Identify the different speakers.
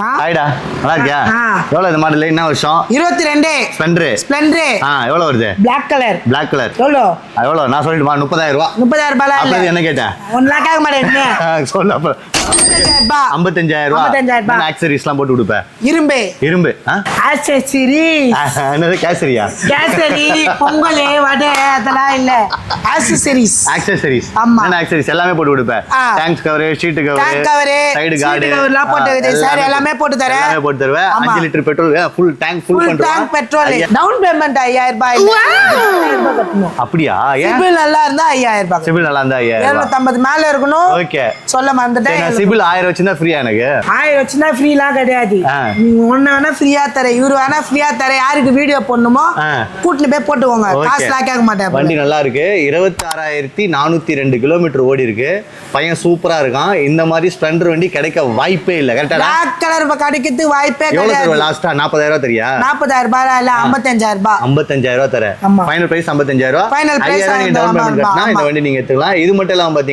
Speaker 1: ஹாய்டா, நல்லா இருக்கியா? எவ்வளவு இந்த மாடல்? என்ன வருஷம்?
Speaker 2: 22. ஸ்ப்ளெண்டர்.
Speaker 1: எவ்வளவு வருது?
Speaker 2: Black color.
Speaker 1: எவ்வளவு? நான் சொல்லிட்டுமா 30,000 ரூபாய்.
Speaker 2: 30,000 ரூபாய் இல்ல.
Speaker 1: அப்ப என்ன கேட்ட?
Speaker 2: 1 lakh ஆக மாட்டேங்குது.
Speaker 1: சொல்லு அப்ப. 55,000 ரூபாய். ஆக்சரிஸ்லாம் போட்டு கொடுப்ப. இரும்பு.
Speaker 2: ஆக்சரிஸ்.
Speaker 1: என்னது கேசரியா?
Speaker 2: கேசரி, பொங்கல், வடை அதெல்லாம் இல்ல. ஆக்சரிஸ்.
Speaker 1: ஆமா. என்ன ஆக்சரிஸ் எல்லாமே போட்டு கொடுப்ப. Tank cover, sheet cover, side card
Speaker 2: எல்லாம் போட்டு சார் எல்லாமே போட்டு தரேன்.
Speaker 1: எல்லாமே போட்டு தருவேன். 5 லிட்டர் பெட்ரோல் ஃபுல் டேங்க் பண்றோம்.
Speaker 2: பெட்ரோல். டவுன் பேமெண்ட் 5,000 ரூபாய். 5,000 ரூபாய் கட்டணும்.
Speaker 1: அப்படியா?
Speaker 2: சிபில் நல்லா இருந்தா 5,000 ரூபாய்.
Speaker 1: சிபில் நல்லா இருந்தா 5,000.
Speaker 2: 750 மேல இருக்கணும்.
Speaker 1: ஓகே.
Speaker 2: சொல்ல மறந்துட்டேன்.
Speaker 1: சிபில் 1000 வச்சிருந்தா ஃப்ரீயா எனக்கு?
Speaker 2: 1000 வச்சிருந்தா ஃப்ரீலாம் கிடையாது. நீங்க ஒண்ணு வேணா ஃப்ரீயா தரேன், இவரு வேணா ஃப்ரீயா தரேன். யாருக்கு வீடியோ போடணுமோ கூட்டிட்டு போய் போட்டுக்கோங்க. காசுலாம் கேட்க மாட்டேன்.
Speaker 1: வண்டி நல்லா இருக்கு. 26,402 கிலோமீட்டர் ஓடி இருக்கு. பையன் சூப்பரா இருக்கான். இந்த மாதிரி ஸ்ப்ளெண்டர் வண்டி கிடைக்க வாய்ப்பே இல்ல. கரெக்ட்டா? Black
Speaker 2: color கிடைக்கிறதுக்கு வாய்ப்பே கிடையாது.
Speaker 1: எவ்வளவு லாஸ்டா? 40,000 ரூபாய் தெரியா?
Speaker 2: 40,000 ரூபாய் இல்ல, 55,000 ரூபாய்.
Speaker 1: 55,000 ரூபாய் தர. ஃபைனல் பிரைஸ் 55,000 ரூபாய்.
Speaker 2: ஃபைனல் பிரைஸ்
Speaker 1: நீங்க டவுன் பேமெண்ட் கட்டினா இந்த வண்டி நீங்க எடுத்துக்கலாம். இது மட்டும் இல்லாம பாத்தீங்கன்னா